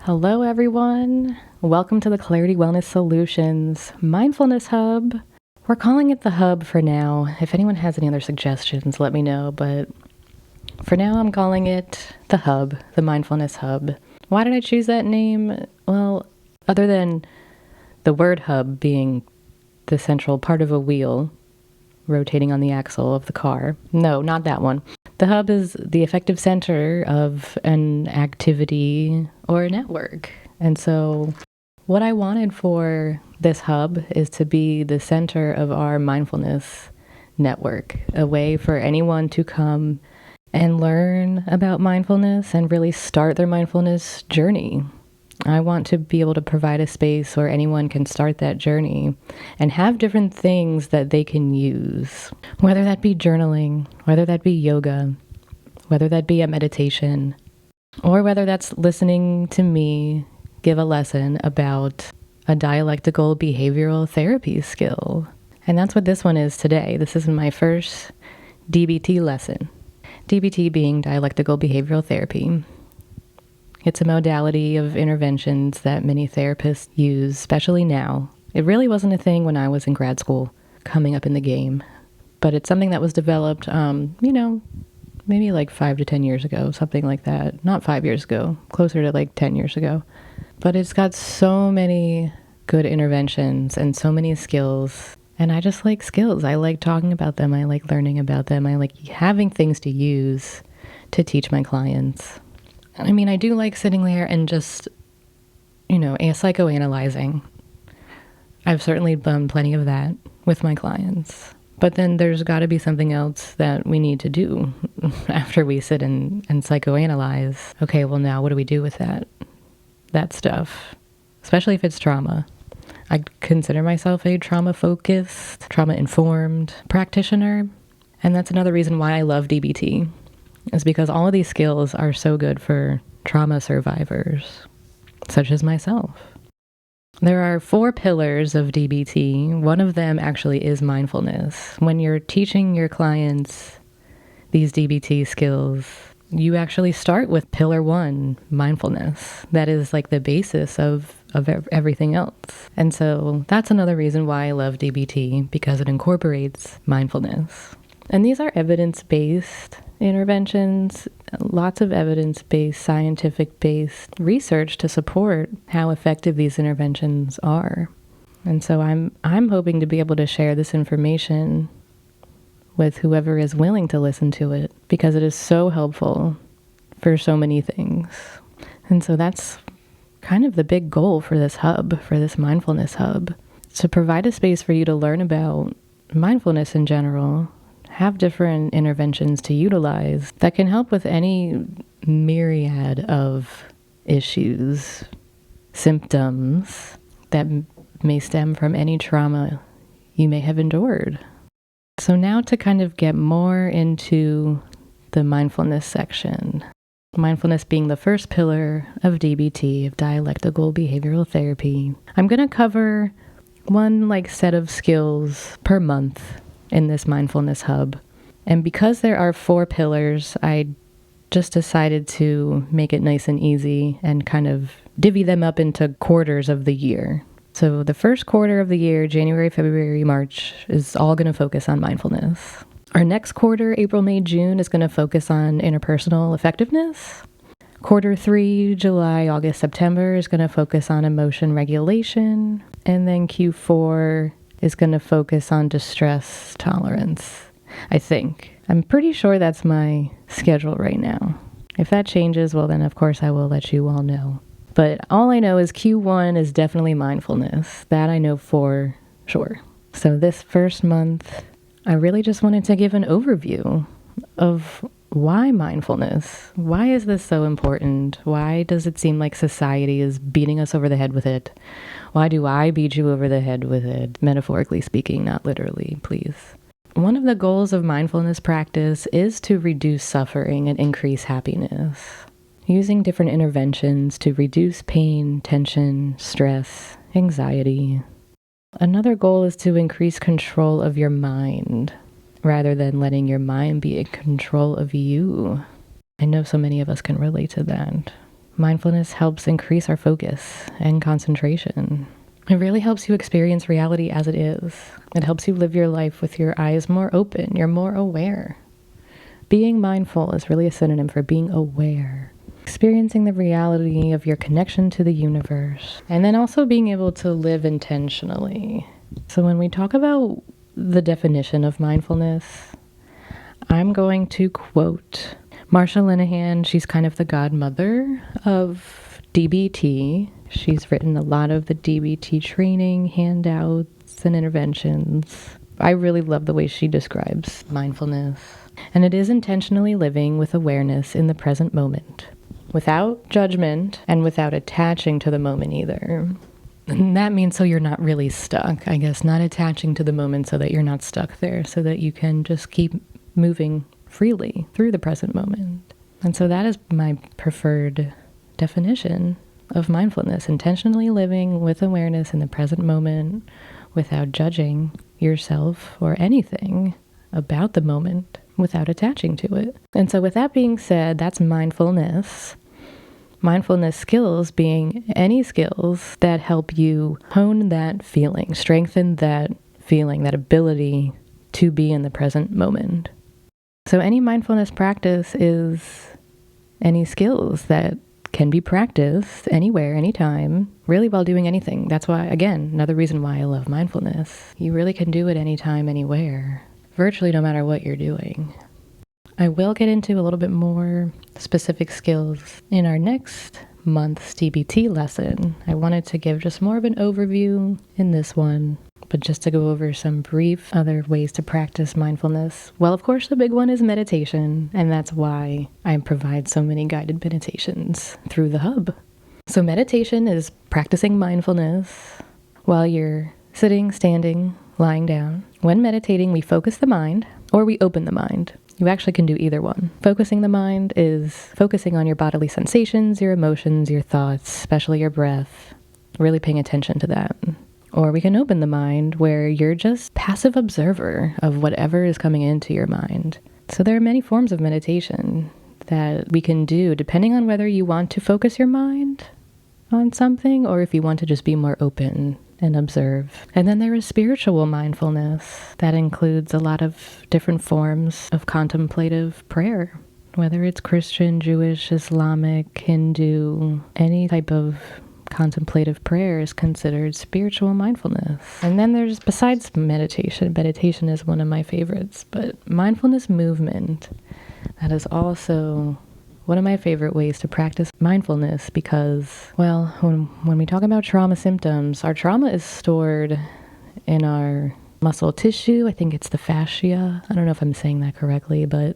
Hello, everyone. Welcome to the Clarity Wellness Solutions Mindfulness Hub. We're calling it the Hub for now. If anyone has any other suggestions, let me know. But for now, I'm calling it the Hub, the Mindfulness Hub. Why did I choose that name? Well, other than the word hub being the central part of a wheel rotating on the axle of the car. No, not that one. The hub is the effective center of an activity or a network. And so what I wanted for this hub is to be the center of our mindfulness network, a way for anyone to come and learn about mindfulness and really start their mindfulness journey. I want to be able to provide a space where anyone can start that journey and have different things that they can use, whether that be journaling, whether that be yoga, whether that be a meditation, or whether that's listening to me give a lesson about a dialectical behavioral therapy skill. And that's what this one is today. This is my first DBT lesson. DBT being dialectical behavioral therapy. It's a modality of interventions that many therapists use, especially now. It really wasn't a thing when I was in grad school, coming up in the game. But it's something that was developed, maybe like 5 to 10 years ago, something like that. Not 5 years ago, closer to like 10 years ago. But it's got so many good interventions and so many skills. And I just like skills. I like talking about them. I like learning about them. I like having things to use to teach my clients. I mean, I do like sitting there and just, psychoanalyzing. I've certainly done plenty of that with my clients. But then there's got to be something else that we need to do after we sit and psychoanalyze. Okay, well now what do we do with that stuff? Especially if it's trauma. I consider myself a trauma-focused, trauma-informed practitioner. And that's another reason why I love DBT. Is because all of these skills are so good for trauma survivors, such as myself. There are 4 pillars of DBT. One of them actually is mindfulness. When you're teaching your clients these DBT skills, you actually start with pillar 1, mindfulness. That is like the basis of everything else. And so that's another reason why I love DBT, because it incorporates mindfulness. And these are evidence-based interventions, lots of evidence-based, scientific-based research to support how effective these interventions are. And so I'm hoping to be able to share this information with whoever is willing to listen to it, because it is so helpful for so many things. And so that's kind of the big goal for this hub, for this mindfulness hub, to provide a space for you to learn about mindfulness in general, have different interventions to utilize that can help with any myriad of issues, symptoms that may stem from any trauma you may have endured. So now to kind of get more into the mindfulness section, mindfulness being the first pillar of DBT, of dialectical behavioral therapy, I'm going to cover one set of skills per month in this mindfulness hub. And because there are 4 pillars, I just decided to make it nice and easy and kind of divvy them up into quarters of the year. So the first quarter of the year, January, February, March, is all going to focus on mindfulness. Our next quarter, April, May, June, is going to focus on interpersonal effectiveness. Quarter 3, July, August, September, is going to focus on emotion regulation. And then Q4 is going to focus on distress tolerance, I think. I'm pretty sure that's my schedule right now. If that changes, well then of course I will let you all know. But all I know is Q1 is definitely mindfulness. That I know for sure. So this first month, I really just wanted to give an overview of why mindfulness? Why is this so important? Why does it seem like society is beating us over the head with it? Why do I beat you over the head with it? Metaphorically speaking, not literally, please. One of the goals of mindfulness practice is to reduce suffering and increase happiness, using different interventions to reduce pain, tension, stress, anxiety. Another goal is to increase control of your mind, rather than letting your mind be in control of you. I know so many of us can relate to that. Mindfulness helps increase our focus and concentration. It really helps you experience reality as it is. It helps you live your life with your eyes more open. You're more aware. Being mindful is really a synonym for being aware. Experiencing the reality of your connection to the universe. And then also being able to live intentionally. So when we talk about the definition of mindfulness, I'm going to quote Marsha Linehan. She's kind of the godmother of DBT. She's written a lot of the DBT training, handouts, and interventions. I really love the way she describes mindfulness. And it is intentionally living with awareness in the present moment, without judgment and without attaching to the moment either. And that means so you're not really stuck, I guess, not attaching to the moment so that you're not stuck there, so that you can just keep moving freely through the present moment. And so that is my preferred definition of mindfulness, intentionally living with awareness in the present moment without judging yourself or anything about the moment, without attaching to it. And so with that being said, that's mindfulness. Mindfulness skills being any skills that help you hone that feeling, strengthen that feeling, that ability to be in the present moment. So any mindfulness practice is any skills that can be practiced anywhere, anytime, really while doing anything. That's why, again, another reason why I love mindfulness. You really can do it anytime, anywhere, virtually no matter what you're doing. I will get into a little bit more specific skills in our next month's DBT lesson. I wanted to give just more of an overview in this one, but just to go over some brief other ways to practice mindfulness. Well, of course, the big one is meditation, and that's why I provide so many guided meditations through the hub. So meditation is practicing mindfulness while you're sitting, standing, lying down. When meditating, we focus the mind or we open the mind. You actually can do either one. Focusing the mind is focusing on your bodily sensations, your emotions, your thoughts, especially your breath, really paying attention to that. Or we can open the mind where you're just passive observer of whatever is coming into your mind. So there are many forms of meditation that we can do depending on whether you want to focus your mind on something or if you want to just be more open and observe. And then there is spiritual mindfulness that includes a lot of different forms of contemplative prayer, whether it's Christian, Jewish, Islamic, Hindu, any type of contemplative prayer is considered spiritual mindfulness. And then there's, besides meditation is one of my favorites, but mindfulness movement, that is also one of my favorite ways to practice mindfulness because, well, when we talk about trauma symptoms, our trauma is stored in our muscle tissue. I think it's the fascia. I don't know if I'm saying that correctly, but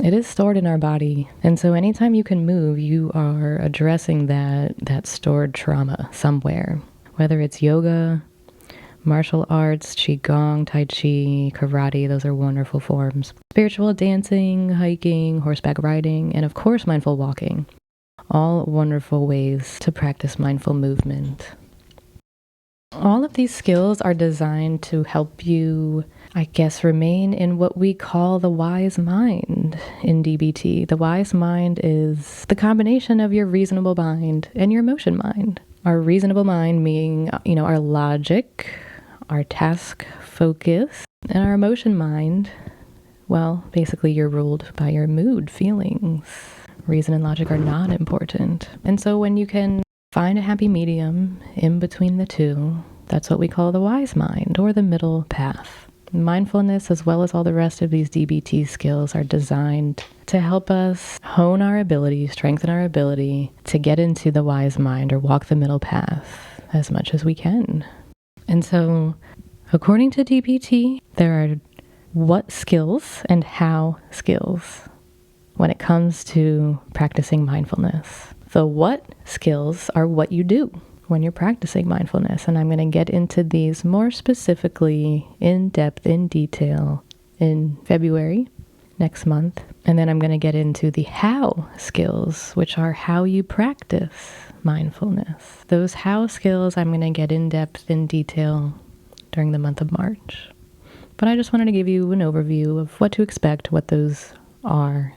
it is stored in our body. And so anytime you can move, you are addressing that stored trauma somewhere, whether it's yoga, martial arts, qigong, tai chi, karate, those are wonderful forms. Spiritual dancing, hiking, horseback riding, and of course mindful walking. All wonderful ways to practice mindful movement. All of these skills are designed to help you, I guess, remain in what we call the wise mind in DBT. The wise mind is the combination of your reasonable mind and your emotion mind. Our reasonable mind meaning, our logic, our task focus, and our emotion mind, well, basically you're ruled by your mood, feelings. Reason and logic are not important. And so when you can find a happy medium in between the two, that's what we call the wise mind or the middle path. Mindfulness, as well as all the rest of these DBT skills, are designed to help us hone our ability, strengthen our ability to get into the wise mind or walk the middle path as much as we can. And so, according to DBT, there are what skills and how skills when it comes to practicing mindfulness. The what skills are what you do when you're practicing mindfulness. And I'm going to get into these more specifically in depth, in detail in February next month. And then I'm going to get into the how skills, which are how you practice mindfulness. Those how skills I'm going to get in depth, in detail during the month of March. But I just wanted to give you an overview of what to expect, what those are,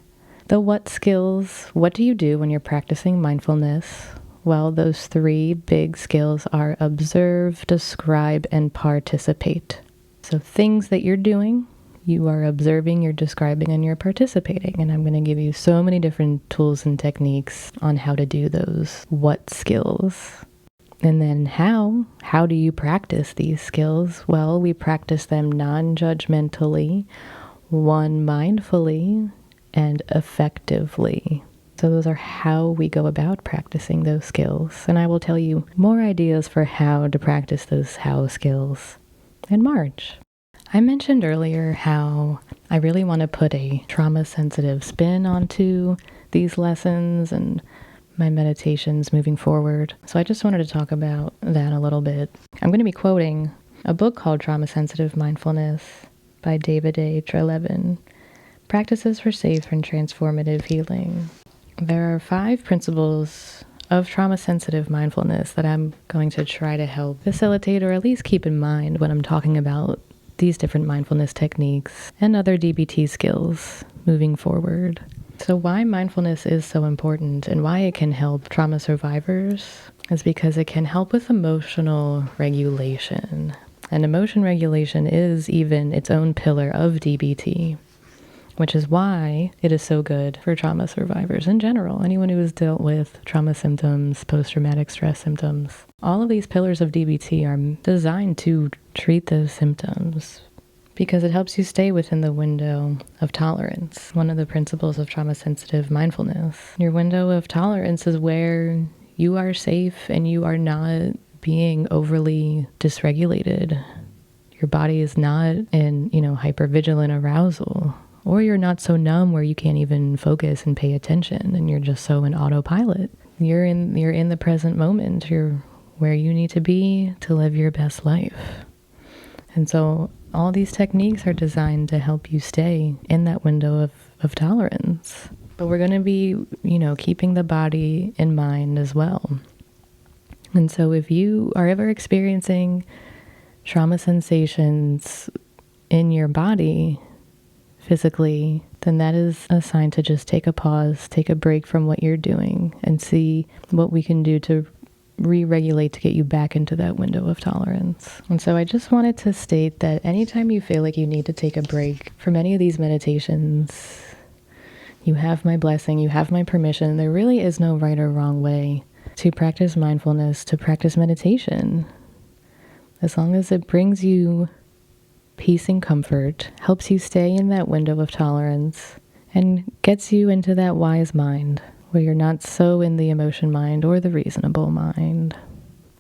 The what skills, what do you do when you're practicing mindfulness? Well, those 3 big skills are observe, describe, and participate. So things that you're doing, you are observing, you're describing, and you're participating. And I'm going to give you so many different tools and techniques on how to do those what skills. And then how? How do you practice these skills? Well, we practice them non-judgmentally, mindfully, and effectively. So those are how we go about practicing those skills. And I will tell you more ideas for how to practice those how skills in March. I mentioned earlier how I really want to put a trauma-sensitive spin onto these lessons and my meditations moving forward. So I just wanted to talk about that a little bit. I'm going to be quoting a book called Trauma-Sensitive Mindfulness by David A. Treleaven, Practices for Safe and Transformative Healing. There are 5 principles of trauma-sensitive mindfulness that I'm going to try to help facilitate or at least keep in mind when I'm talking about these different mindfulness techniques and other DBT skills moving forward. So why mindfulness is so important and why it can help trauma survivors is because it can help with emotional regulation. And emotion regulation is even its own pillar of DBT, which is why it is so good for trauma survivors in general, anyone who has dealt with trauma symptoms, post-traumatic stress symptoms. All of these pillars of DBT are designed to treat those symptoms because it helps you stay within the window of tolerance. One of the principles of trauma-sensitive mindfulness. Your window of tolerance is where you are safe and you are not being overly dysregulated. Your body is not in, hypervigilant arousal. Or you're not so numb where you can't even focus and pay attention and you're just so in autopilot. You're in the present moment. You're where you need to be to live your best life. And so all these techniques are designed to help you stay in that window of tolerance. But we're going to be, keeping the body in mind as well. And so if you are ever experiencing trauma sensations in your body, physically, then that is a sign to just take a pause, take a break from what you're doing, and see what we can do to re-regulate to get you back into that window of tolerance. And so I just wanted to state that anytime you feel like you need to take a break from any of these meditations, you have my blessing, you have my permission. There really is no right or wrong way to practice mindfulness, to practice meditation. As long as it brings you peace and comfort, helps you stay in that window of tolerance, and gets you into that wise mind where you're not so in the emotion mind or the reasonable mind,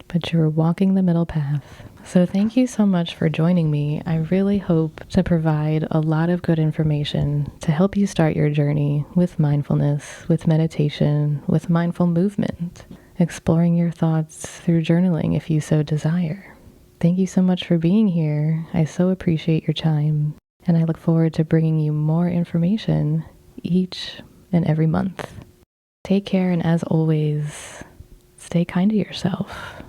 but you're walking the middle path. So thank you so much for joining me. I really hope to provide a lot of good information to help you start your journey with mindfulness, with meditation, with mindful movement, exploring your thoughts through journaling if you so desire. Thank you so much for being here. I so appreciate your time, and I look forward to bringing you more information each and every month. Take care, and as always, stay kind to yourself.